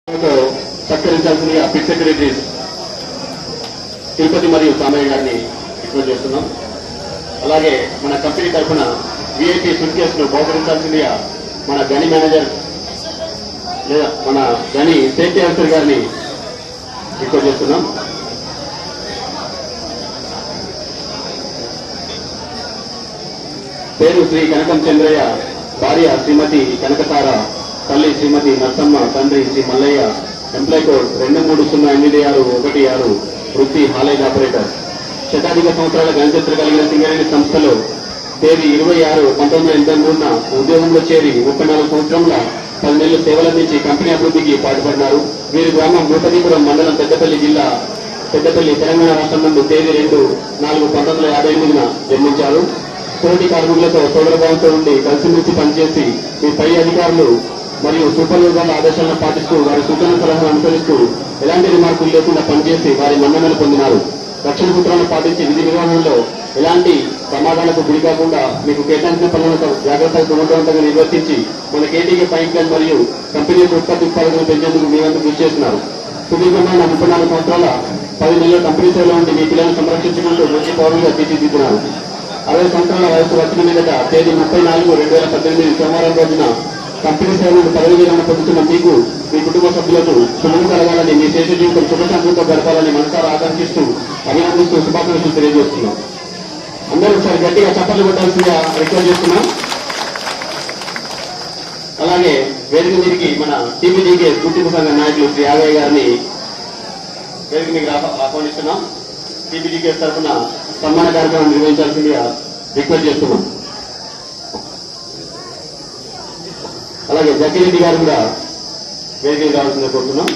సత్కరించాల్సిందిగా pit secretaries Tirupati మరియు సామయ్య గారిని request చేస్తున్నాం. అలాగే మన కంపెనీ తరఫున విఐపి సూట్ కేసును బహుకరించాల్సిందిగా మన గని మేనేజర్ లేదా మన గని సేఫ్టీ ఆఫీసర్ గారిని రిక్వెస్ట్ చేస్తున్నాం. పేరు శ్రీ కనకం చంద్రయ్య, భార్య శ్రీమతి కనకతార, తల్లి శ్రీమతి నర్సమ్మ, తండ్రి శ్రీ మల్లయ్య. ఎంప్లాయ్ కోడ్ 23086116, వృత్తి హాలేజ్ ఆపరేటర్. శతాధిక సంవత్సరాల గణచరిత్ర కలిగిన సింగరేణి సంస్థలో తేదీ 26/1983 ఉద్యోగంలో చేరి 34 సంవత్సరంలో 10 నెలలు సేవలందించి కంపెనీ అభివృద్ధికి పాటుపడినారు. వీరి గ్రామం మూటదీపురం మండలం పెద్దపల్లి జిల్లా, పెద్దపల్లి, తెలంగాణ రాష్ట్రం నందు తేదీ 2/4/1958 జన్మించారు. తోటి కార్మికులతో సోదరభావంతో ఉండి కలిసిమెలిసి పనిచేసి మీ పై అధికారులు మరియు సూపర్వైజర్ల ఆదేశాలను పాటిస్తూ వారి సూచన సలహాలు అనుసరిస్తూ ఎలాంటి రిమార్కులు లేకుండా పనిచేసి వారి మన్ననలు పొందినారు. రక్షణ సూత్రాలను పాటించి విధి నిర్వహణలో ఎలాంటి ప్రమాదాలకు గురి కాకుండా మీకు కేటాయించిన పనులను జాగ్రత్తగా సమర్థవంతంగా నిర్వర్తించి మన కేటీకే పైప్ లైన్ మరియు కంపెనీ యొక్క ఉత్పత్తి ఉత్పాదకను పెంచేందుకు మీ వంతు కృషి చేస్తున్నారు. సుదీర్ఘమైన 34 సంవత్సరాల 10 నెలల కంపెనీ సేవలో ఉండి మీ పిల్లలను సంరక్షించుకుంటూ మంచి పౌరులుగా తీర్చిదిద్దినారు. 60 సంవత్సరాల వయసు వచ్చిన మీదట తేదీ 30/4/2018 సోమవారం రోజున కంపెనీ సేవలను పదవి విరమణ పొందుతున్న మీకు, మీ కుటుంబ సభ్యులకు శుభం కలగాలని, మీ శేష జీవితం సుఖశాంతితో గడపాలని మనసారా ఆకాంక్షిస్తూ అభినందిస్తూ శుభాకాంక్షలు తెలియజేస్తున్నాం. అందరూ ఒకసారి గట్టిగా చప్పట్లు కొట్టాల్సిందిగా రిక్వెస్ట్ చేస్తున్నాం. అలాగే వేదిక మీదకి మన టీపీజీకే గుర్తింపు సంఘ నాయకులు శ్రీ యాదయ్య గారిని వేదిక మీకు ఆహ్వానిస్తున్నాం. టీపీజీకే తరఫున సన్మాన కార్యక్రమం నిర్వహించాల్సిందిగా రిక్వెస్ట్ చేస్తున్నాం. అలాగే జగ్గిరెడ్డి గారు కూడా వేదికకి రావాల్సిందిగా కోరుతున్నాం.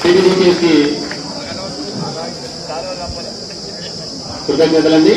టీడీపీకి కృతజ్ఞతలండి.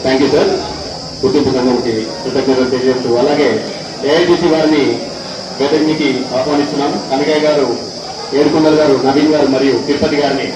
Thank you sir. గుర్తింపు సంఘంకి కృతజ్ఞతలు తెలియజేస్తూ అలాగే ఏఐటీసీ వారిని వేదికకి ఆహ్వానిస్తున్నాం. కనకయ్య గారు, ఏడుకొండల్ గారు, నవీన్ గారు మరియు తిరుపతి గారిని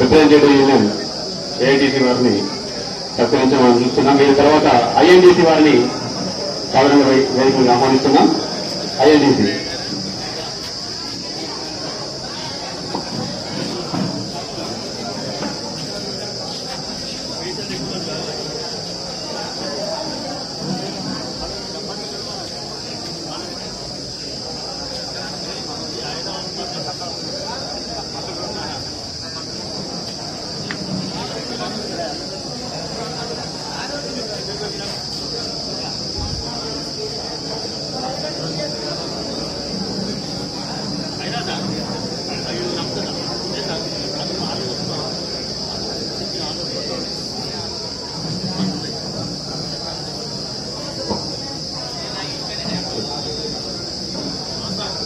రిప్రజెంటేటివ్ యూనియన్ ఏఐటీసీ వారిని సత్కరించమని చూస్తున్నాం. దీని తర్వాత ఐఎన్టీసీ వారిని సాధారణ వేదికగా ఆహ్వానిస్తున్నాం. INTUC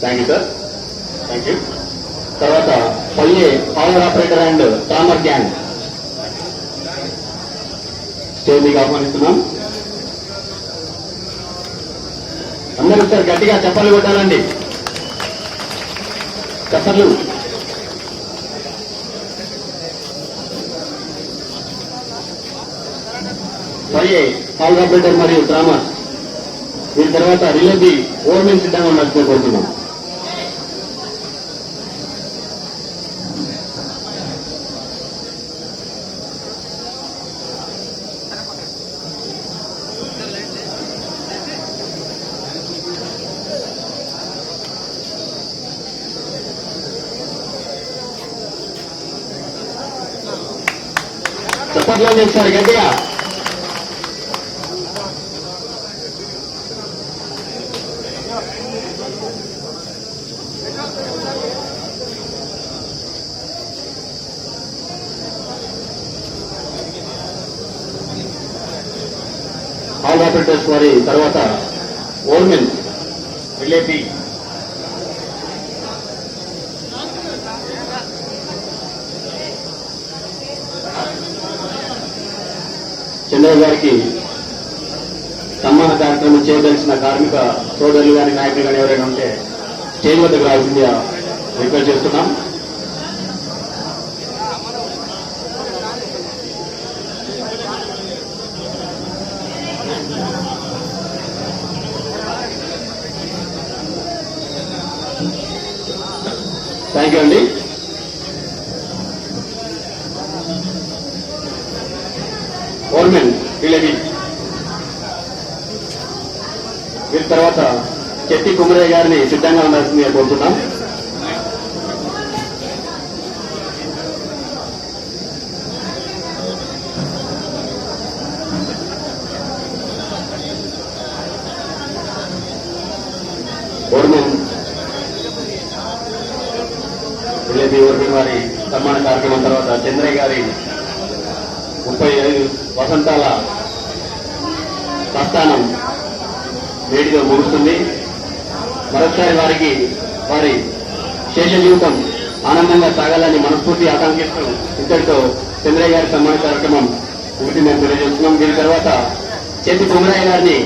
thank you sir, thank you. తర్వాత పల్లె power operator and Tamar gang స్టేజ్కి ఆహ్వానిస్తున్నాం. అందరూ సార్ గట్టిగా చప్పట్లు కొట్టాలండి, చప్పట్లు. పల్లె పవర్ ఆపరేటర్ మరియు డ్రామర్, దీని తర్వాత రిలేబి ఓర్మెన్ సిద్ధంగా ఉండాల్సిందే కోరుతున్నాం. చప్పట్లో చేస్తారు గట్టిగా. ఆల్ ఆపరేటర్స్ వారి తర్వాత ఓర్మెన్ రిలేబి చంద్రబాబు గారికి సన్మాన కార్యక్రమం చేయదలిసిన కార్మిక సోదరులు కానీ నాయకులు కానీ ఎవరైనా ఉంటే స్టేజ్ వద్దకు రావాల్సిందిగా రిక్వెస్ట్ చేస్తున్నాం. థ్యాంక్ యూ అండి. ఓర్మెన్ రిలేబి, వీరి తర్వాత చెట్టి కుమరయ్య గారిని సిద్ధంగా ఉండాల్సిందిగా కోరుతున్నాం. ఓర్మెన్ రిలేబి ఓర్మెన్ వారి సన్మాన కార్యక్రమం తర్వాత చంద్రయ్య గారి 35 వసంతాల ప్రస్థానం వేడిగా ముగుస్తుంది. మరొకసారి వారికి వారి శేష జీవితం ఆనందంగా సాగాలని మనస్ఫూర్తి ఆకాంక్షిస్తూ ఇంతటితో చంద్రయ్య గారి సన్మాన కార్యక్రమం ఒకటి మేము తెలియజేస్తున్నాం. దీని తర్వాత చెట్టి కుమరయ్య గారిని